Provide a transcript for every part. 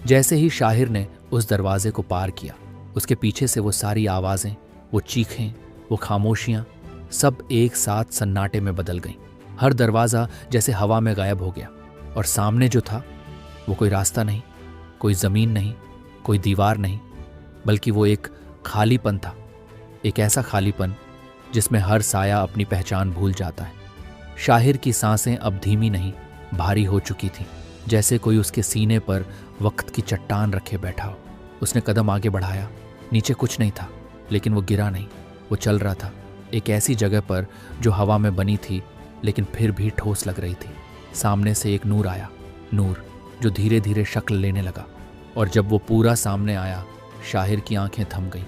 जैसे ही शाहिर ने उस दरवाजे को पार किया, उसके पीछे से वो सारी आवाज़ें, वो चीखें, वो खामोशियाँ सब एक साथ सन्नाटे में बदल गईं। हर दरवाज़ा जैसे हवा में गायब हो गया और सामने जो था वो कोई रास्ता नहीं, कोई ज़मीन नहीं, कोई दीवार नहीं, बल्कि वो एक खालीपन था। एक ऐसा खालीपन जिसमें हर साया अपनी पहचान भूल जाता है। शाहिर की सांसें अब धीमी नहीं, भारी हो चुकी थीं, जैसे कोई उसके सीने पर वक्त की चट्टान रखे बैठा हो। उसने कदम आगे बढ़ाया। नीचे कुछ नहीं था, लेकिन वो गिरा नहीं। वो चल रहा था एक ऐसी जगह पर जो हवा में बनी थी, लेकिन फिर भी ठोस लग रही थी। सामने से एक नूर आया, नूर जो धीरे धीरे शक्ल लेने लगा, और जब वो पूरा सामने आया, शाहिर की आंखें थम गईं।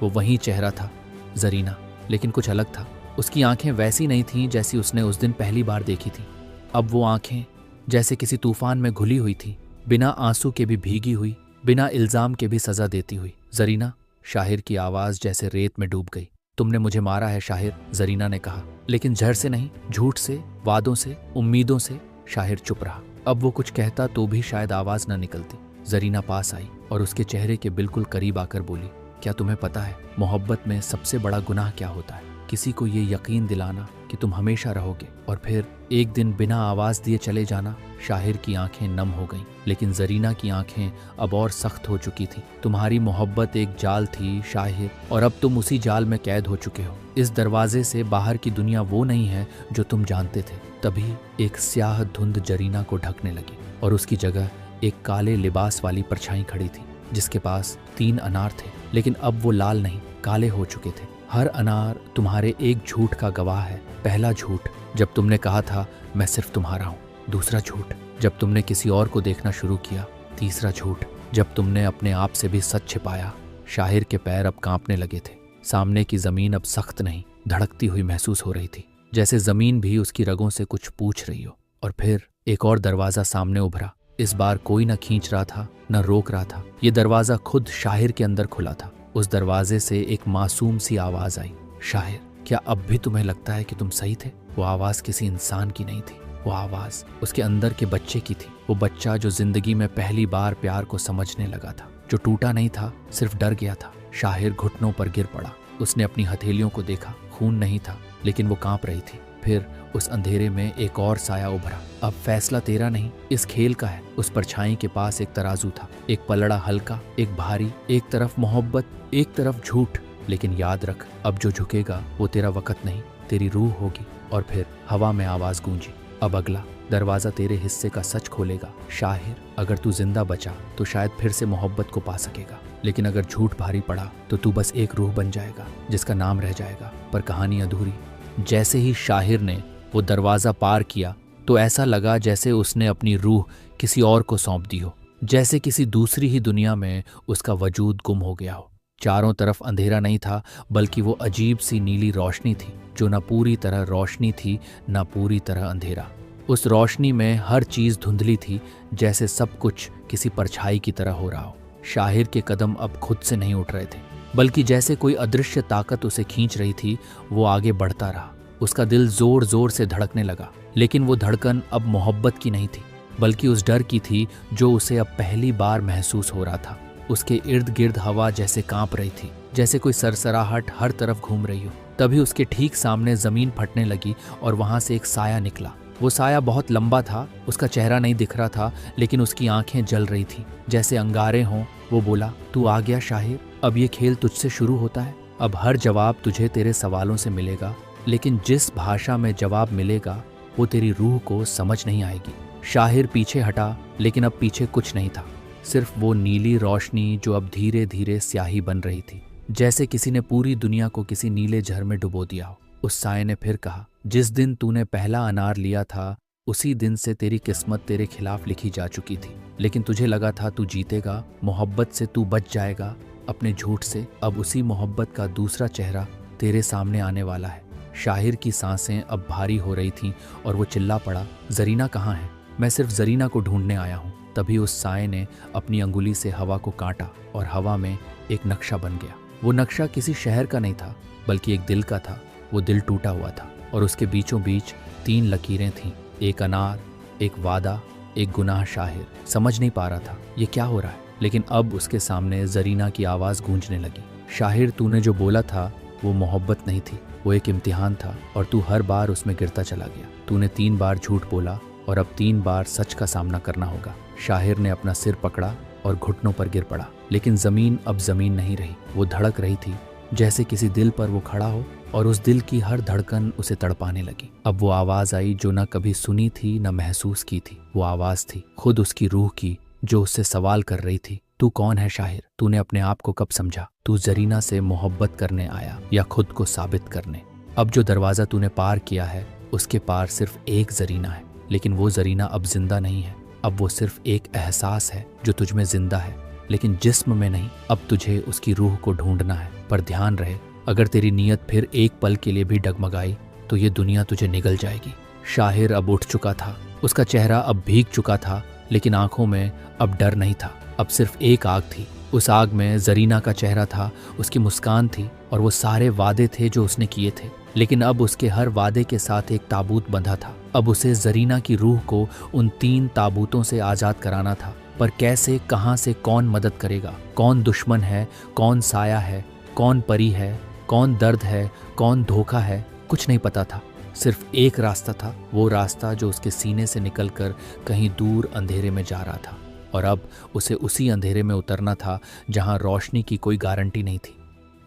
वो वही चेहरा था, जरीना, लेकिन कुछ अलग था। उसकी आंखें वैसी नहीं थीं जैसी उसने उस दिन पहली बार देखी थी। अब वो आंखें जैसे किसी तूफान में घुली हुई थी, बिना आंसू के भी भीगी हुई, बिना इल्जाम के भी सजा देती हुई। जरीना, शाहिर की आवाज जैसे रेत में डूब गई। तुमने मुझे मारा है शाहिर, जरीना ने कहा, लेकिन जहर से नहीं, झूठ से, वादों से, उम्मीदों से। शाहिर चुप रहा। अब वो कुछ कहता तो भी शायद आवाज न निकलती। जरीना पास आई और उसके चेहरे के बिल्कुल करीब आकर बोली, क्या तुम्हें पता है मोहब्बत में सबसे बड़ा गुनाह क्या होता है? किसी को ये यकीन दिलाना कि तुम हमेशा रहोगे और फिर एक दिन बिना आवाज दिए चले जाना। शाहिर की आंखें नम हो गईं, लेकिन जरीना की आंखें अब और सख्त हो चुकी थीं। तुम्हारी मोहब्बत एक जाल थी शाहिर, और अब तुम उसी जाल में कैद हो चुके हो। इस दरवाजे से बाहर की दुनिया वो नहीं है जो तुम जानते थे। तभी एक स्याह धुंध जरीना को ढकने लगी और उसकी जगह एक काले लिबास वाली परछाई खड़ी थी, जिसके पास 3 अनार थे, लेकिन अब वो लाल नहीं, काले हो चुके थे। हर अनार तुम्हारे एक झूठ का गवाह है। पहला झूठ, जब तुमने कहा था मैं सिर्फ तुम्हारा हूँ। दूसरा झूठ, जब तुमने किसी और को देखना शुरू किया। तीसरा झूठ, जब तुमने अपने आप से भी सच छिपाया। शाहिर के पैर अब कांपने लगे थे। सामने की जमीन अब सख्त नहीं, धड़कती हुई महसूस हो रही थी, जैसे जमीन भी उसकी रगों से कुछ पूछ रही हो। और फिर एक और दरवाजा सामने उभरा। इस बार कोई न खींच रहा था, न रोक रहा था। ये दरवाजा खुद शाहिर के अंदर खुला था। उस दरवाजे से एक मासूम सी आवाज आई, शाहिर, क्या अब भी तुम्हें लगता है कि तुम सही थे? वो आवाज किसी इंसान की नहीं थी। वो आवाज उसके अंदर के बच्चे की थी। वो बच्चा जो जिंदगी में पहली बार प्यार को समझने लगा था, जो टूटा नहीं था, सिर्फ डर गया था। शाहिर घुटनों पर गिर पड़ा। उसने अपनी हथेलियों को देखा। खून नहीं था, लेकिन वो कांप रही थी। फिर उस अंधेरे में एक और साया उभरा। अब फैसला तेरा नहीं, इस खेल का है। उस परछाई के पास एक तराजू था, एक पलड़ा हल्का, एक भारी। एक तरफ मोहब्बत, एक तरफ झूठ। लेकिन याद रख, अब जो झुकेगा वो तेरा वक्त नहीं, तेरी रूह होगी। और फिर हवा में आवाज गूंजी, अब अगला दरवाजा तेरे हिस्से का सच खोलेगा। शाहिर, अगर तू जिंदा बचा तो शायद फिर से मोहब्बत को पा सकेगा, लेकिन अगर झूठ भारी पड़ा तो तू बस एक रूह बन जाएगा जिसका नाम रह जाएगा, पर कहानी अधूरी। जैसे ही शाहिर ने वो दरवाजा पार किया तो ऐसा लगा जैसे उसने अपनी रूह किसी और को सौंप दी हो, जैसे किसी दूसरी ही दुनिया में उसका वजूद गुम हो गया हो। चारों तरफ अंधेरा नहीं था, बल्कि वो अजीब सी नीली रोशनी थी, जो न पूरी तरह रोशनी थी, न पूरी तरह अंधेरा। उस रोशनी में हर चीज धुंधली थी, जैसे सब कुछ किसी परछाई की तरह हो रहा हो। शाहिर के कदम अब खुद से नहीं उठ रहे थे, बल्कि जैसे कोई अदृश्य ताकत उसे खींच रही थी। वो आगे बढ़ता रहा। उसका दिल जोर जोर से धड़कने लगा, लेकिन वो धड़कन अब मोहब्बत की नहीं थी, बल्कि उस डर की थी जो उसे अब पहली बार महसूस हो रहा था। उसके इर्द गिर्द हवा जैसे कांप रही थी, जैसे कोई सरसराहट हर तरफ घूम रही हो। तभी उसके ठीक सामने जमीन फटने लगी और वहां से एक साया निकला। वो साया बहुत लंबा था, उसका चेहरा नहीं दिख रहा था, लेकिन उसकी आंखें जल रही थी जैसे अंगारे हों। वो बोला, तू आ गया शाहिर, अब ये खेल तुझसे शुरू होता है। अब हर जवाब तुझे तेरे सवालों से मिलेगा, लेकिन जिस भाषा में जवाब मिलेगा वो तेरी रूह को समझ नहीं आएगी। शाहिर पीछे हटा, लेकिन अब पीछे कुछ नहीं था, सिर्फ वो नीली रोशनी जो अब धीरे धीरे स्याही बन रही थी, जैसे किसी ने पूरी दुनिया को किसी नीले झर में डुबो दिया हो। उस साये ने फिर कहा, जिस दिन तूने पहला अनार लिया था उसी दिन से तेरी किस्मत तेरे खिलाफ लिखी जा चुकी थी, लेकिन तुझे लगा था तू जीतेगा, मोहब्बत से तू बच जाएगा, अपने झूठ से। अब उसी मोहब्बत का दूसरा चेहरा तेरे सामने आने वाला है। शाहिर की सांसें अब भारी हो रही थीं और वो चिल्ला पड़ा, जरीना कहाँ है? मैं सिर्फ जरीना को ढूंढने आया हूँ। तभी उस साये ने अपनी अंगुली से हवा को काटा और हवा में एक नक्शा बन गया। वो नक्शा किसी शहर का नहीं था, बल्कि एक दिल का था। वो दिल टूटा हुआ था और उसके बीचों बीच 3 लकीरें थीं, एक अनार, एक वादा एक गुनाह। शाहिर समझ नहीं पा रहा था ये क्या हो रहा है, लेकिन अब उसके सामने जरीना की आवाज़ गूंजने लगी। शाहिर, तूने जो बोला था वो मोहब्बत नहीं थी, वो एक इम्तिहान था और तू हर बार उसमें गिरता चला गया। तूने 3 बार झूठ बोला और अब 3 बार सच का सामना करना होगा। शाहिर ने अपना सिर पकड़ा और घुटनों पर गिर पड़ा, लेकिन ज़मीन अब ज़मीन नहीं रही। वो धड़क रही थी जैसे किसी दिल पर वो खड़ा हो और उस दिल की हर धड़कन उसे तड़पाने लगी। अब वो आवाज़ आई जो न कभी सुनी थी न महसूस की थी। वो आवाज़ थी खुद उसकी रूह की, जो उससे सवाल कर रही थी, तू कौन है शाहिर? तूने अपने आप को कब समझा? तू जरीना से मोहब्बत करने आया या खुद को साबित करने? अब जो दरवाज़ा तूने पार किया है उसके पार सिर्फ एक जरीना है, लेकिन वो जरीना अब जिंदा नहीं है। अब वो सिर्फ एक एहसास है जो तुझ में जिंदा है, लेकिन जिस्म में नहीं। अब तुझे उसकी रूह को ढूंढना है, पर ध्यान रहे, अगर तेरी नीयत फिर एक पल के लिए भी डगमगाई तो ये दुनिया तुझे निगल जाएगी। शाहिर अब उठ चुका था, उसका चेहरा अब भीग चुका था, लेकिन आंखों में अब डर नहीं था। अब सिर्फ एक आग थी। उस आग में जरीना का चेहरा था, उसकी मुस्कान थी और वो सारे वादे थे जो उसने किए थे। लेकिन अब उसके हर वादे के साथ एक ताबूत बंधा था। अब उसे जरीना की रूह को उन 3 ताबूतों से आज़ाद कराना था। पर कैसे, कहाँ से, कौन मदद करेगा? कौन दुश्मन है, कौन साया है, कौन परी है, कौन दर्द है, कौन धोखा है? कुछ नहीं पता था। सिर्फ एक रास्ता था, वो रास्ता जो उसके सीने से निकलकर कहीं दूर अंधेरे में जा रहा था। और अब उसे उसी अंधेरे में उतरना था जहां रोशनी की कोई गारंटी नहीं थी,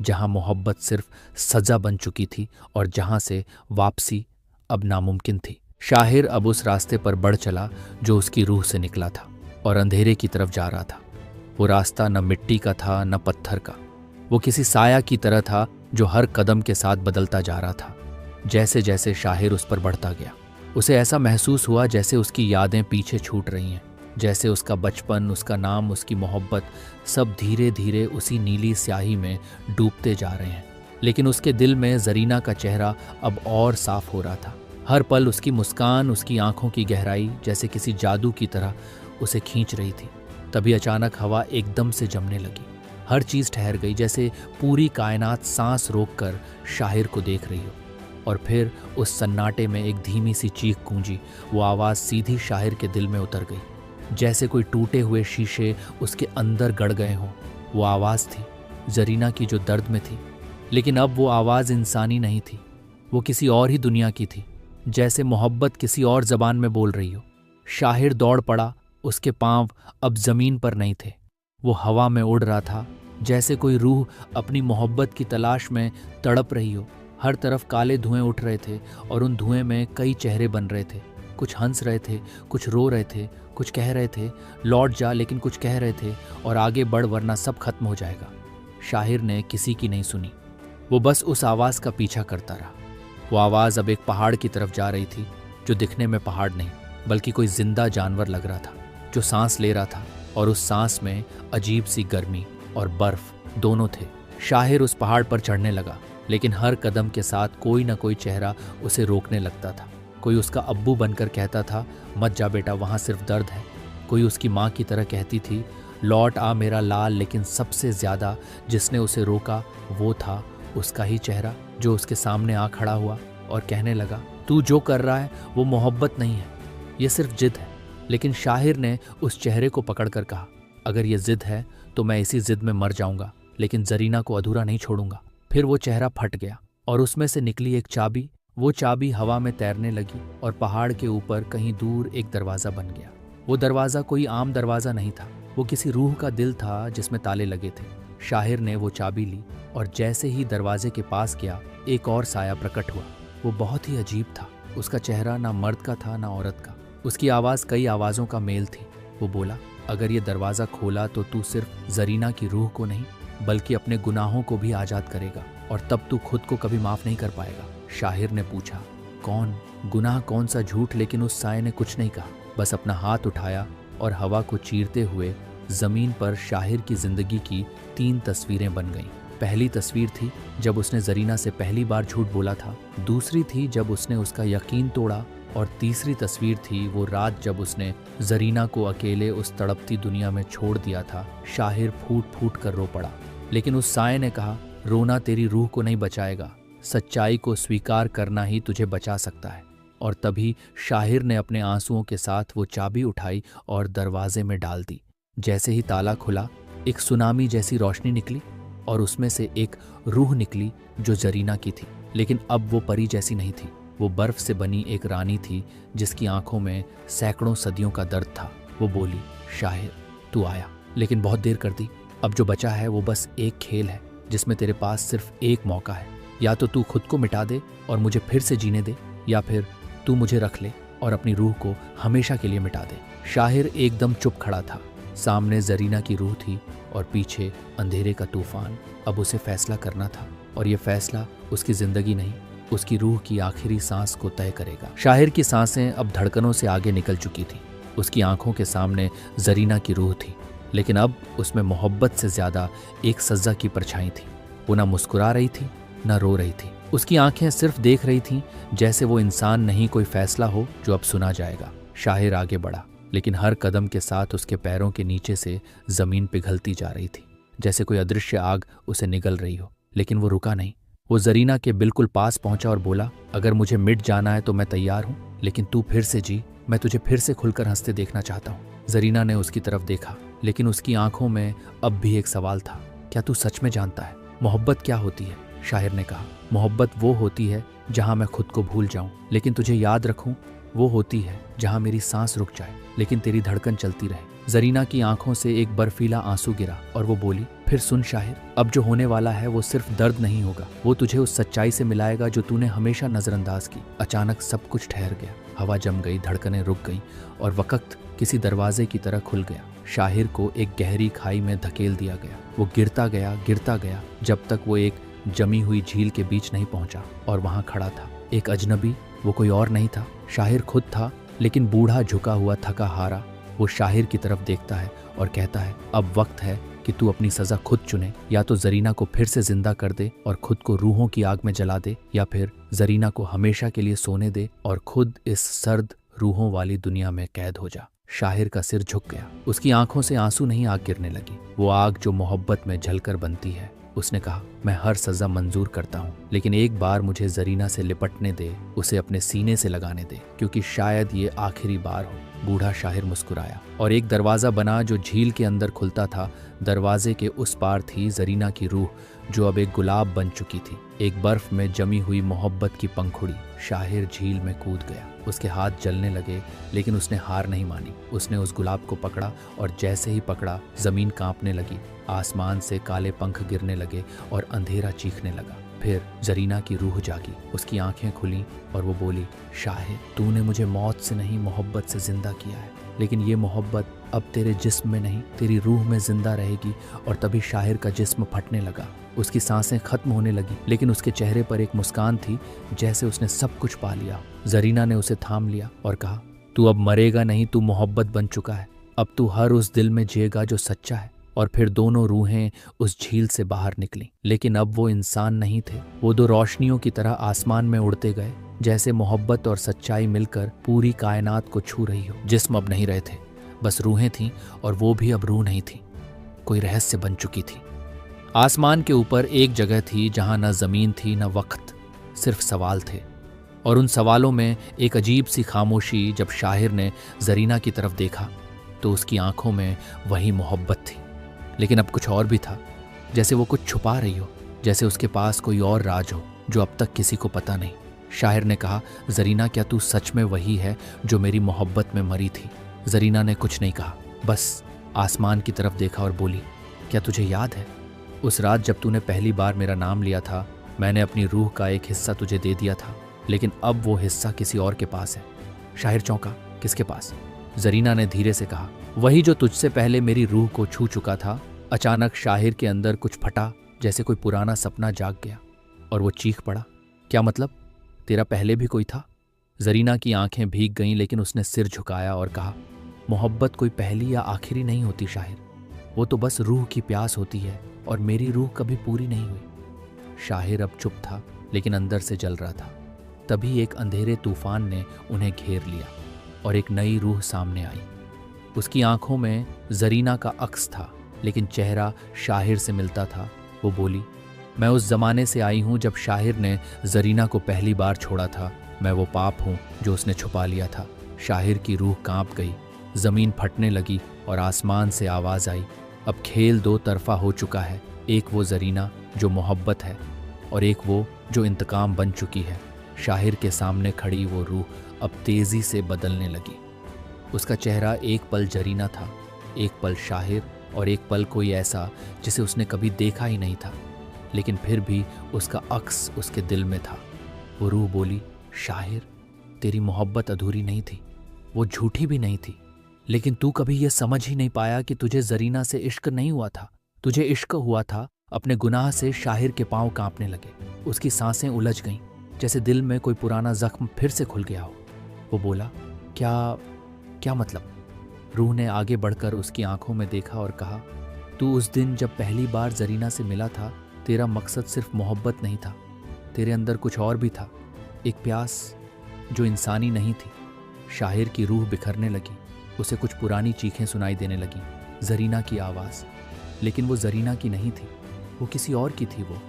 जहां मोहब्बत सिर्फ सजा बन चुकी थी और जहां से वापसी अब नामुमकिन थी। शाहिर अब उस रास्ते पर बढ़ चला जो उसकी रूह से निकला था और अंधेरे की तरफ जा रहा था। वो रास्ता न मिट्टी का था न पत्थर का, वो किसी साया की तरह था जो हर कदम के साथ बदलता जा रहा था। जैसे जैसे शाहिर उस पर बढ़ता गया, उसे ऐसा महसूस हुआ जैसे उसकी यादें पीछे छूट रही हैं, जैसे उसका बचपन, उसका नाम, उसकी मोहब्बत सब धीरे धीरे उसी नीली स्याही में डूबते जा रहे हैं। लेकिन उसके दिल में जरीना का चेहरा अब और साफ हो रहा था। हर पल उसकी मुस्कान, उसकी आंखों की गहराई जैसे किसी जादू की तरह उसे खींच रही थी। तभी अचानक हवा एकदम से जमने लगी। हर चीज़ ठहर गई, जैसे पूरी कायनात सांस रोककर शाहिर को देख रही हो। और फिर उस सन्नाटे में एक धीमी सी चीख गूंजी। वो आवाज़ सीधी शाहिर के दिल में उतर गई, जैसे कोई टूटे हुए शीशे उसके अंदर गड़ गए हों। वो आवाज़ थी जरीना की, जो दर्द में थी। लेकिन अब वो आवाज़ इंसानी नहीं थी, वो किसी और ही दुनिया की थी, जैसे मोहब्बत किसी और ज़बान में बोल रही हो। शाहिर दौड़ पड़ा, उसके पांव अब ज़मीन पर नहीं थे, वो हवा में उड़ रहा था, जैसे कोई रूह अपनी मोहब्बत की तलाश में तड़प रही हो। हर तरफ काले धुएं उठ रहे थे और उन धुएं में कई चेहरे बन रहे थे। कुछ हंस रहे थे, कुछ रो रहे थे, कुछ कह रहे थे लौट जा, लेकिन कुछ कह रहे थे और आगे बढ़ वरना सब खत्म हो जाएगा। शाहिर ने किसी की नहीं सुनी, वो बस उस आवाज़ का पीछा करता रहा। वो आवाज़ अब एक पहाड़ की तरफ जा रही थी, जो दिखने में पहाड़ नहीं बल्कि कोई जिंदा जानवर लग रहा था, जो सांस ले रहा था और उस सांस में अजीब सी गर्मी और बर्फ दोनों थे। शाहिर उस पहाड़ पर चढ़ने लगा, लेकिन हर कदम के साथ कोई ना कोई चेहरा उसे रोकने लगता था। कोई उसका अब्बू बनकर कहता था, मत जा बेटा, वहाँ सिर्फ दर्द है। कोई उसकी माँ की तरह कहती थी, लौट आ मेरा लाल। लेकिन सबसे ज़्यादा जिसने उसे रोका वो था उसका ही चेहरा, जो उसके सामने आ खड़ा हुआ और कहने लगा, तू जो कर रहा है वो मोहब्बत नहीं है, ये सिर्फ जिद है। लेकिन शाहिर ने उस चेहरे को पकड़कर कहा, अगर ये जिद है तो मैं इसी जिद में मर जाऊंगा, लेकिन जरीना को अधूरा नहीं छोड़ूंगा। फिर वो चेहरा फट गया और उसमें से निकली एक चाबी। वो चाबी हवा में तैरने लगी और पहाड़ के ऊपर कहीं दूर एक दरवाज़ा बन गया। वो दरवाज़ा कोई आम दरवाज़ा नहीं था, वो किसी रूह का दिल था जिसमें ताले लगे थे। शाहिर ने वो चाबी ली और जैसे ही दरवाजे के पास गया, एक और साया प्रकट हुआ। वो बहुत ही अजीब था, उसका चेहरा ना मर्द का था ना औरत का। उसकी आवाज़ कई आवाज़ों का मेल थी। वो बोला, अगर ये दरवाज़ा खोला तो तू सिर्फ जरीना की रूह को नहीं बल्कि अपने गुनाहों को भी आज़ाद करेगा, और तब तू खुद को कभी माफ़ नहीं कर पाएगा। शाहिर ने पूछा, कौन गुनाह, कौन सा झूठ? लेकिन उस साये ने कुछ नहीं कहा, बस अपना हाथ उठाया और हवा को चीरते हुए ज़मीन पर शाहिर की ज़िंदगी की 3 तस्वीरें बन गईं। पहली तस्वीर थी जब उसने जरीना से पहली बार झूठ बोला था, दूसरी थी जब उसने उसका यकीन तोड़ा, और तीसरी तस्वीर थी वो रात जब उसने जरीना को अकेले उस तड़पती दुनिया में छोड़ दिया था। शाहिर फूट फूट कर रो पड़ा, लेकिन उस साये ने कहा, रोना तेरी रूह को नहीं बचाएगा, सच्चाई को स्वीकार करना ही तुझे बचा सकता है। और तभी शाहिर ने अपने आंसुओं के साथ वो चाबी उठाई और दरवाजे में डाल दी। जैसे ही ताला खुला, एक सुनामी जैसी रोशनी निकली और उसमें से एक रूह निकली जो जरीना की थी। लेकिन अब वो परी जैसी नहीं थी। वो बर्फ से बनी एक रानी थी जिसकी आंखों में सैकड़ों सदियों का दर्द था। वो बोली, शाहिर तू आया, लेकिन बहुत देर कर दी। अब जो बचा है वो बस एक खेल है जिसमें तेरे पास सिर्फ एक मौका है। या तो तू खुद को मिटा दे और मुझे फिर से जीने दे, या फिर तू मुझे रख ले और अपनी रूह को हमेशा के लिए मिटा दे। शाहिर एकदम चुप खड़ा था। सामने जरीना की रूह थी और पीछे अंधेरे का तूफान। अब उसे फैसला करना था और ये फैसला उसकी जिंदगी नहीं, उसकी रूह की आखिरी सांस को तय करेगा। शाहिर की सांसें अब धड़कनों से आगे निकल चुकी थी। उसकी आंखों के सामने जरीना की रूह थी, लेकिन अब उसमें मोहब्बत से ज्यादा एक सज्जा की परछाई थी। वो ना मुस्कुरा रही थी न रो रही थी। उसकी आंखें सिर्फ देख रही थीं, जैसे वो इंसान नहीं कोई फैसला हो जो अब सुना जाएगा। शाहिर आगे बढ़ा, लेकिन हर कदम के साथ उसके पैरों के नीचे से जमीन पिघलती जा रही थी, जैसे कोई अदृश्य आग उसे निगल रही हो। लेकिन वो रुका नहीं। वो जरीना के बिल्कुल पास पहुंचा और बोला, अगर मुझे मिट जाना है तो मैं तैयार हूं, लेकिन तू फिर से जी। मैं तुझे फिर से खुलकर हंसते देखना चाहता हूं। जरीना ने उसकी तरफ देखा, लेकिन उसकी आंखों में अब भी एक सवाल था। क्या तू सच में जानता है मोहब्बत क्या होती है? शाहिर ने कहा, मोहब्बत वो होती है जहां मैं खुद को भूल जाऊं लेकिन तुझे याद रखूं। वो होती है जहां मेरी सांस रुक जाए लेकिन तेरी धड़कन चलती रहे। जरीना की आंखों से एक बर्फीला आंसू गिरा और वो बोली, फिर सुन शाहिर, अब जो होने वाला है वो सिर्फ दर्द नहीं होगा, वो तुझे उस सच्चाई से मिलाएगा जो तूने हमेशा नजरअंदाज की। अचानक सब कुछ ठहर गया। हवा जम गई, धड़कनें रुक गईं और वक्त किसी दरवाजे की तरह खुल गया। शाहिर को एक गहरी खाई में धकेल दिया गया। वो गिरता गया जब तक वो एक जमी हुई झील के बीच नहीं पहुंचा और वहां खड़ा था एक अजनबी। वो कोई और नहीं था, शाहिर खुद था, लेकिन बूढ़ा, झुका हुआ, थका हारा। वो शाहिर की तरफ देखता है और कहता है, अब वक्त है कि तू अपनी सजा खुद चुने। या तो जरीना को फिर से जिंदा कर दे और खुद को रूहों की आग में जला दे, या फिर जरीना को हमेशा के लिए सोने दे और खुद इस सर्द रूहों वाली दुनिया में कैद हो जा। शाहिर का सिर झुक गया। उसकी आंखों से आंसू नहीं, आग गिरने लगी। वो आग जो मोहब्बत में जलकर बनती है। उसने कहा, मैं हर सजा मंजूर करता हूँ, लेकिन एक बार मुझे जरीना से लिपटने दे, उसे अपने सीने से लगाने दे, क्योंकि शायद ये आखिरी बार हो। बूढ़ा शाहिर मुस्कुराया और एक दरवाजा बना जो झील के अंदर खुलता था। दरवाजे के उस पार थी जरीना की रूह, जो अब एक गुलाब बन चुकी थी, एक बर्फ में जमी हुई मोहब्बत की पंखुड़ी। शाहिर झील में कूद गया। उसके हाथ जलने लगे, लेकिन उसने हार नहीं मानी। उसने उस गुलाब को पकड़ा और जैसे ही पकड़ा, जमीन कांपने लगी, आसमान से काले पंख गिरने लगे और अंधेरा चीखने लगा। फिर जरीना की रूह जागी, उसकी आंखें खुली और वो बोली, शाहिर, तूने मुझे मौत से नहीं मोहब्बत से जिंदा किया है, लेकिन ये मोहब्बत अब तेरे जिस्म में नहीं, तेरी रूह में जिंदा रहेगी। और तभी शाहिर का जिस्म फटने लगा। उसकी सांसें खत्म होने लगी, लेकिन उसके चेहरे पर एक मुस्कान थी, जैसे उसने सब कुछ पा लिया। जरीना ने उसे थाम लिया और कहा, तू अब मरेगा नहीं, तू मोहब्बत बन चुका है। अब तू हर उस दिल में जिएगा जो सच्चा है। और फिर दोनों रूहें उस झील से बाहर निकली, लेकिन अब वो इंसान नहीं थे। वो दो रोशनियों की तरह आसमान में उड़ते गए, जैसे मोहब्बत और सच्चाई मिलकर पूरी कायनात को छू रही हो। जिस्म अब नहीं रहे थे, बस रूहें थीं, और वो भी अब रूह नहीं थी, कोई रहस्य बन चुकी थी। आसमान के ऊपर एक जगह थी जहां न जमीन थी न वक्त, सिर्फ सवाल थे। और उन सवालों में एक अजीब सी खामोशी। जब शाहिर ने जरीना की तरफ देखा तो उसकी आंखों में वही मोहब्बत थी, लेकिन अब कुछ और भी था, जैसे वो कुछ छुपा रही हो, जैसे उसके पास कोई और राज हो जो अब तक किसी को पता नहीं। शाहिर ने कहा, जरीना, क्या तू सच में वही है जो मेरी मोहब्बत में मरी थी? जरीना ने कुछ नहीं कहा, बस आसमान की तरफ देखा और बोली, क्या तुझे याद है उस रात जब तूने पहली बार मेरा नाम लिया था? मैंने अपनी रूह का एक हिस्सा तुझे दे दिया था, लेकिन अब वो हिस्सा किसी और के पास है। शाहिर चौंका, किसके पास? जरीना ने धीरे से कहा, वही जो तुझसे पहले मेरी रूह को छू चुका था। अचानक शाहिर के अंदर कुछ फटा, जैसे कोई पुराना सपना जाग गया, और वो चीख पड़ा, क्या मतलब? तेरा पहले भी कोई था? जरीना की आंखें भीग गईं, लेकिन उसने सिर झुकाया और कहा, मोहब्बत कोई पहली या आखिरी नहीं होती शाहिर, वो तो बस रूह की प्यास होती है, और मेरी रूह कभी पूरी नहीं हुई। शाहिर अब चुप था, लेकिन अंदर से जल रहा था। तभी एक अंधेरे तूफान ने उन्हें घेर लिया और एक नई रूह सामने आई। उसकी आंखों में जरीना का अक्स था, लेकिन चेहरा शाहिर से मिलता था। वो बोली, मैं उस जमाने से आई हूं जब शाहिर ने जरीना को पहली बार छोड़ा था, मैं वो पाप हूँ जो उसने छुपा लिया था। शाहिर की रूह कांप गई, जमीन फटने लगी और आसमान से आवाज आई, अब खेल दो तरफा हो चुका है। एक वो जरीना जो मोहब्बत है और एक वो जो इंतकाम बन चुकी है। शाहिर के सामने खड़ी वो रूह अब तेजी से बदलने लगी। उसका चेहरा एक पल जरीना था, एक पल शाहिर और एक पल कोई ऐसा जिसे उसने कभी देखा ही नहीं था, लेकिन फिर भी उसका अक्स उसके दिल में था। वो रूह बोली, शाहिर, तेरी मोहब्बत अधूरी नहीं थी, वो झूठी भी नहीं थी, लेकिन तू कभी ये समझ ही नहीं पाया कि तुझे जरीना से इश्क नहीं हुआ था। तुझे इश्क हुआ था अपने गुनाह से। शाहिर के पांव कांपने लगे, उसकी सांसें उलझ गईं, जैसे दिल में कोई पुराना जख्म फिर से खुल गया हो। वो बोला, क्या मतलब? रूह ने आगे बढ़कर उसकी आंखों में देखा और कहा, तू उस दिन जब पहली बार जरीना से मिला था, तेरा मकसद सिर्फ मोहब्बत नहीं था, तेरे अंदर कुछ और भी था, एक प्यास जो इंसानी नहीं थी। शाहिर की रूह बिखरने लगी, उसे कुछ पुरानी चीखें सुनाई देने लगीं, जरीना की आवाज़। लेकिन वो जरीना की नहीं थी, वो किसी और की थी, वो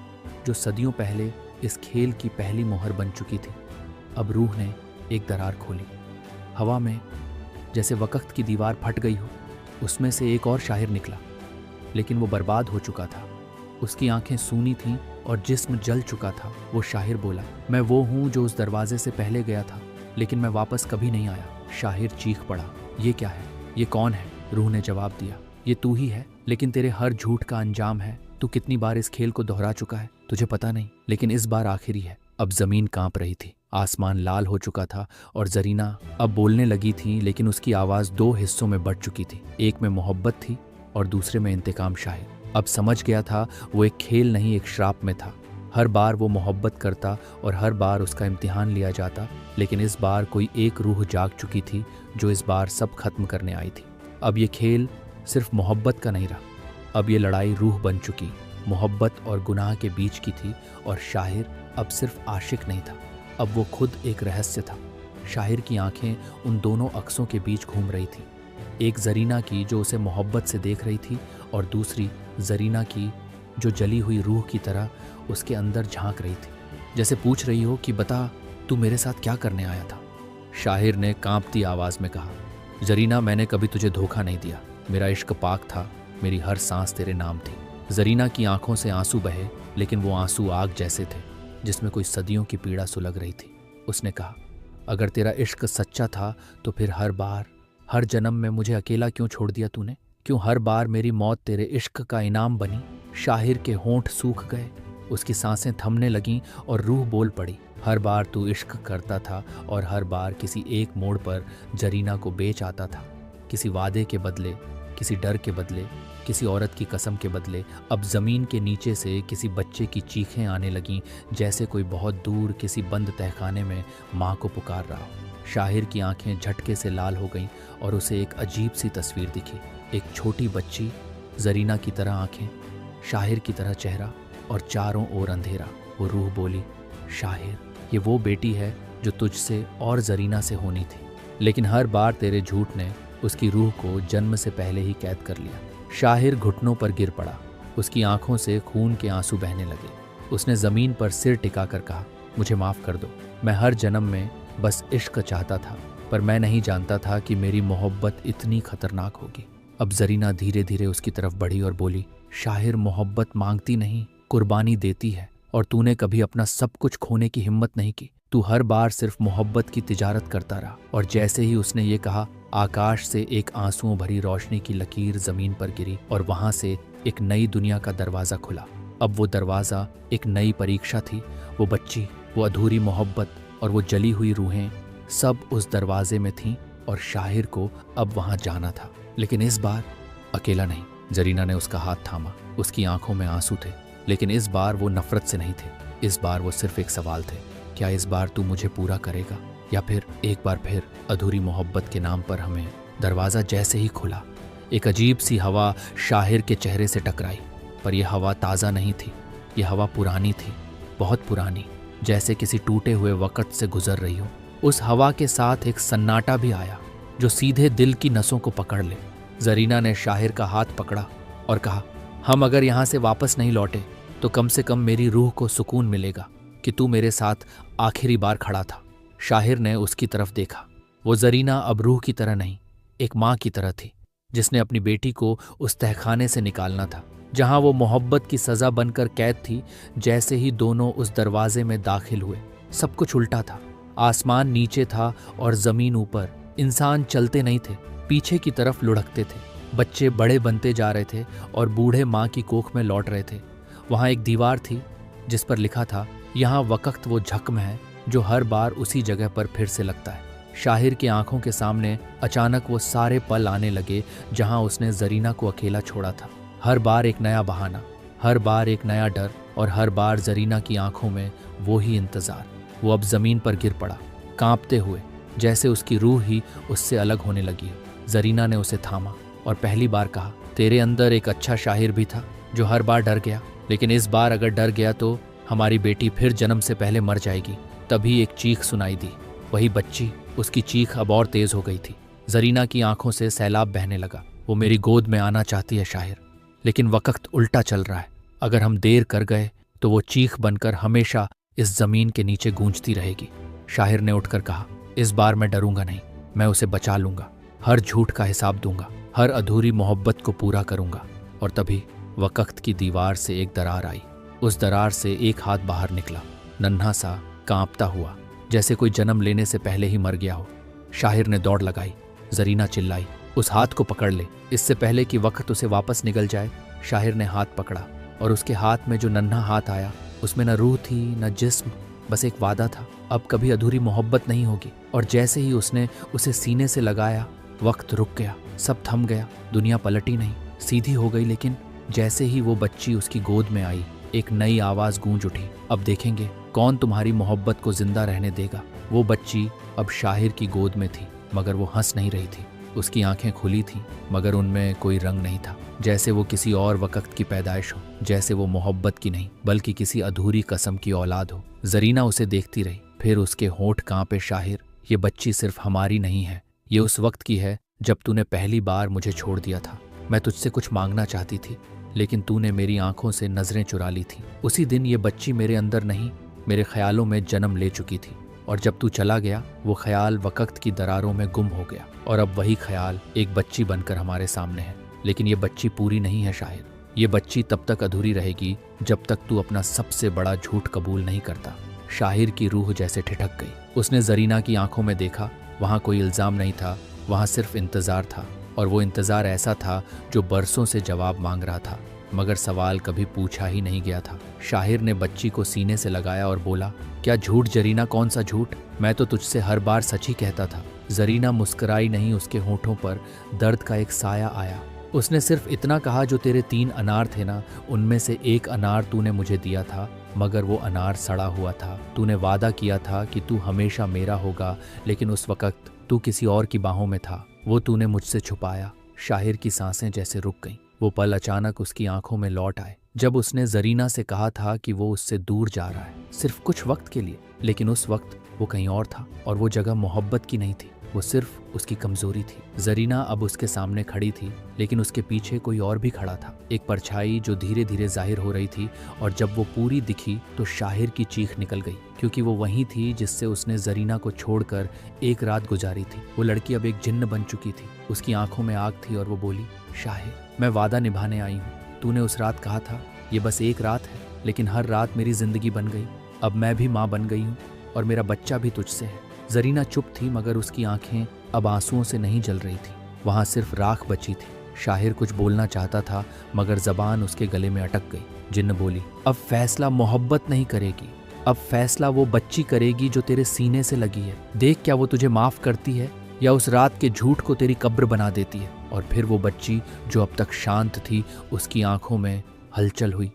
जो सदियों पहले इस खेल की पहली मोहर बन चुकी थी। अब रूह ने एक दरार खोली, हवा में जैसे वक़्त की दीवार फट गई हो। उसमें से एक और शाहिर निकला, लेकिन वो बर्बाद हो चुका था। उसकी आंखें सूनी थीं और जिस्म जल चुका था। वो शाहिर बोला, मैं वो हूँ जो उस दरवाजे से पहले गया था, लेकिन मैं वापस कभी नहीं आया। शाहिर चीख पड़ा, ये क्या है? ये कौन है? रूह ने जवाब दिया, ये तू ही है, लेकिन तेरे हर झूठ का अंजाम है। तू कितनी बार इस खेल को दोहरा चुका है तुझे पता नहीं, लेकिन इस बार आखिरी है। अब जमीन कांप रही थी, आसमान लाल हो चुका था और जरीना अब बोलने लगी थी, लेकिन उसकी आवाज दो हिस्सों में बढ़ चुकी थी। एक में मोहब्बत थी और दूसरे में इंतकाम। शाहिर अब समझ गया था वो एक खेल नहीं, एक श्राप में था। हर बार वो मोहब्बत करता और हर बार उसका इम्तिहान लिया जाता, लेकिन इस बार कोई एक रूह जाग चुकी थी जो इस बार सब खत्म करने आई थी। अब ये खेल सिर्फ मोहब्बत का नहीं रहा, अब ये लड़ाई रूह बन चुकी, मोहब्बत और गुनाह के बीच की थी। और शाहिर अब सिर्फ आशिक नहीं था, अब वो खुद एक रहस्य था। शाहिर की आंखें उन दोनों अक्सों के बीच घूम रही थी, एक जरीना की जो उसे मोहब्बत से देख रही थी और दूसरी जरीना की जो जली हुई रूह की तरह उसके अंदर झांक रही थी, जैसे पूछ रही हो कि बता, तू मेरे साथ क्या करने आया था? शाहिर ने कांपती आवाज में कहा, जरीना, मैंने कभी तुझे धोखा नहीं दिया, मेरा इश्क पाक था, मेरी हर सांस तेरे नाम थी। जरीना की आंखों से आंसू बहे, लेकिन वो आंसू आग जैसे थे जिसमें कोई सदियों की पीड़ा सुलग रही थी। उसने कहा, अगर तेरा इश्क सच्चा था तो फिर हर बार, हर जन्म में मुझे अकेला क्यों छोड़ दिया तूने? क्यों हर बार मेरी मौत तेरे इश्क का इनाम बनी? शाहिर के होंठ सूख गए, उसकी सांसें थमने लगीं और रूह बोल पड़ी, हर बार तू इश्क करता था और हर बार किसी एक मोड़ पर जरीना को बेच आता था, किसी वादे के बदले, किसी डर के बदले, किसी औरत की कसम के बदले। अब जमीन के नीचे से किसी बच्चे की चीखें आने लगीं, जैसे कोई बहुत दूर किसी बंद तहखाने में माँ को पुकार रहा हो। शाहिर की आंखें झटके से लाल हो गईं और उसे एक अजीब सी तस्वीर दिखी, एक छोटी बच्ची, जरीना की तरह आंखें, शाहिर की तरह चेहरा और चारों ओर अंधेरा। वो रूह बोली, शाहिर, ये वो बेटी है जो तुझसे और जरीना से होनी थी, लेकिन हर बार तेरे झूठ ने उसकी रूह को जन्म से पहले ही कैद कर लिया। शाहिर घुटनों पर गिर पड़ा, उसकी आंखों से खून के आंसू बहने लगे। उसने जमीन पर सिर टिकाकर कहा, मुझे माफ कर दो, मैं हर जन्म में बस इश्क चाहता था, पर मैं नहीं जानता था कि मेरी मोहब्बत इतनी खतरनाक होगी। अब जरीना धीरे धीरे उसकी तरफ बढ़ी और बोली, शाहिर, मोहब्बत मांगती नहीं, कुर्बानी देती है, और तूने कभी अपना सब कुछ खोने की हिम्मत नहीं की। तू हर बार सिर्फ मोहब्बत की तिजारत करता रहा। और जैसे ही उसने ये कहा, आकाश से एक आंसुओं भरी रोशनी की लकीर जमीन पर गिरी और वहां से एक नई दुनिया का दरवाजा खुला। अब वो दरवाजा एक नई परीक्षा थी। वो बच्ची, वो अधूरी मोहब्बत और वो जली हुई रूहें सब उस दरवाजे में थीं और शाहिर को अब वहां जाना था, लेकिन इस बार अकेला नहीं। जरीना ने उसका हाथ थामा, उसकी आंखों में आंसू थे, लेकिन इस बार वो नफरत से नहीं थे। इस बार वो सिर्फ एक सवाल थे, क्या इस बार तू मुझे पूरा करेगा? या फिर एक बार फिर अधूरी मोहब्बत के नाम पर हमें। दरवाज़ा जैसे ही खुला, एक अजीब सी हवा शाहिर के चेहरे से टकराई, पर यह हवा ताज़ा नहीं थी, यह हवा पुरानी थी, बहुत पुरानी, जैसे किसी टूटे हुए वक़्त से गुजर रही हो। उस हवा के साथ एक सन्नाटा भी आया जो सीधे दिल की नसों को पकड़ ले। जरीना ने शाहिर का हाथ पकड़ा और कहा, हम अगर यहाँ से वापस नहीं लौटे तो कम से कम मेरी रूह को सुकून मिलेगा कि तू मेरे साथ आखिरी बार खड़ा था। शाहिर ने उसकी तरफ देखा। वो जरीना अब रूह की तरह नहीं, एक माँ की तरह थी, जिसने अपनी बेटी को उस तहखाने से निकालना था जहां वो मोहब्बत की सजा बनकर कैद थी। जैसे ही दोनों उस दरवाजे में दाखिल हुए, सब कुछ उल्टा था। आसमान नीचे था और जमीन ऊपर। इंसान चलते नहीं थे, पीछे की तरफ लुढ़कते थे। बच्चे बड़े बनते जा रहे थे और बूढ़े माँ की कोख में लौट रहे थे। वहां एक दीवार थी जिस पर लिखा था, यहाँ वक्त वो झक्म है जो हर बार उसी जगह पर फिर से लगता है। शाहिर की आंखों के सामने अचानक वो सारे पल आने लगे जहां उसने जरीना को अकेला छोड़ा था। हर बार एक नया बहाना, हर बार एक नया डर, और हर बार जरीना की आंखों में वो ही इंतजार। वो अब जमीन पर गिर पड़ा, कांपते हुए, जैसे उसकी रूह ही उससे अलग होने लगी हो। जरीना ने उसे थामा और पहली बार कहा, तेरे अंदर एक अच्छा शाहिर भी था जो हर बार डर गया, लेकिन इस बार अगर डर गया तो हमारी बेटी फिर जन्म से पहले मर जाएगी। तभी एक चीख सुनाई दी, वही बच्ची। उसकी चीख अब और तेज हो गई थी। जरीना की आंखों से सैलाब बहने लगा। वो मेरी गोद में आना चाहती है शाहिर, लेकिन वक्त उल्टा चल रहा है। अगर हम देर कर गए तो वो चीख बनकर हमेशा इस जमीन के नीचे गूंजती रहेगी। शाहिर ने उठकर कहा, इस बार मैं डरूंगा नहीं, मैं उसे बचा लूंगा। हर झूठ का हिसाब दूंगा, हर अधूरी मोहब्बत को पूरा करूंगा। और तभी वक्त की दीवार से एक दरार आई। उस दरार से एक हाथ बाहर निकला, नन्हा सा, कांपता हुआ, जैसे कोई जन्म लेने से पहले ही मर गया हो। शाहिर ने दौड़ लगाई। जरीना चिल्लाई, उस हाथ को पकड़ ले, इससे पहले कि वक्त उसे वापस निकल जाए। शाहिर ने हाथ पकड़ा और उसके हाथ में जो नन्हा हाथ आया, उसमें न रूह थी न जिस्म, बस एक वादा था, अब कभी अधूरी मोहब्बत नहीं होगी। और जैसे ही उसने उसे सीने से लगाया, वक्त रुक गया, सब थम गया। दुनिया पलटी नहीं, सीधी हो गई। लेकिन जैसे ही वो बच्ची उसकी गोद में आई, एक नई आवाज गूंज उठी, अब देखेंगे कौन तुम्हारी मोहब्बत को जिंदा रहने देगा। वो बच्ची अब शाहिर की गोद में थी, मगर वो हंस नहीं रही थी। उसकी आंखें खुली थीं, मगर उनमें कोई रंग नहीं था, जैसे वो किसी और वक्त की पैदाइश हो, जैसे वो मोहब्बत की नहीं बल्कि किसी अधूरी कसम की औलाद हो। जरीना उसे देखती रही, फिर उसके होंठ कांपे। शाहिर, ये बच्ची सिर्फ हमारी नहीं है, ये उस वक्त की है जब तूने पहली बार मुझे छोड़ दिया था। मैं तुझसे कुछ मांगना चाहती थी, लेकिन तूने मेरी आंखों से नजरें चुरा ली थी। उसी दिन ये बच्ची मेरे अंदर नहीं, मेरे ख्यालों में जन्म ले चुकी थी, और जब तू चला गया, वो ख्याल वक्त की दरारों में गुम हो गया, और अब वही ख्याल एक बच्ची बनकर हमारे सामने है। लेकिन ये बच्ची पूरी नहीं है शाहिर। ये बच्ची तब तक अधूरी रहेगी जब तक तू अपना सबसे बड़ा झूठ कबूल नहीं करता। शाहिर की रूह जैसे ठिठक गई। उसने जरीना की आंखों में देखा, वहां कोई इल्जाम नहीं था, वहां सिर्फ इंतजार था। और वो इंतजार ऐसा था जो बरसों से जवाब मांग रहा था, मगर सवाल कभी पूछा ही नहीं गया था। शाहिर ने बच्ची को सीने से लगाया और बोला, क्या झूठ जरीना, कौन सा झूठ? मैं तो तुझसे हर बार सच ही कहता था। जरीना मुस्कुराई नहीं, उसके होठों पर दर्द का एक साया आया। उसने सिर्फ इतना कहा, जो तेरे 3 अनार थे ना, उनमें से एक अनार तूने मुझे दिया था, मगर वो अनार सड़ा हुआ था। तूने वादा किया था कि तू हमेशा मेरा होगा, लेकिन उस वक्त तू किसी और की बाहों में था, वो तूने मुझसे छुपाया। शाहिर की सांसें जैसे रुक गईं। वो पल अचानक उसकी आंखों में लौट आए, जब उसने जरीना से कहा था कि वो उससे दूर जा रहा है, सिर्फ कुछ वक्त के लिए। लेकिन उस वक्त वो कहीं और था, और वो जगह मोहब्बत की नहीं थी, वो सिर्फ उसकी कमजोरी थी। जरीना अब उसके सामने खड़ी थी, लेकिन उसके पीछे कोई और भी खड़ा था, एक परछाई जो धीरे धीरे जाहिर हो रही थी। और जब वो पूरी दिखी तो शाहिर की चीख निकल गई, क्योंकि वो वही थी जिससे उसने जरीना को छोड़कर एक रात गुजारी थी। वो लड़की अब एक जिन्न बन चुकी थी। उसकी आंखों में आग थी और वो बोली, शाहिर, मैं वादा निभाने आई हूँ। तूने उस रात कहा था ये बस एक रात है, लेकिन हर रात मेरी जिंदगी बन गई। अब मैं भी माँ बन गई हूँ, और मेरा बच्चा भी तुझसे है। जरीना चुप थी, मगर उसकी आंखें अब आंसुओं से नहीं जल रही थी, वहां सिर्फ राख बची थी। शाहिर कुछ बोलना चाहता था, मगर जबान उसके गले में अटक गई। जिन्न बोली, अब फैसला मोहब्बत नहीं करेगी, अब फैसला वो बच्ची करेगी जो तेरे सीने से लगी है। देख, क्या वो तुझे माफ करती है, या उस रात के झूठ को तेरी कब्र बना देती है। और फिर वो बच्ची जो अब तक शांत थी, उसकी आंखों में हलचल हुई।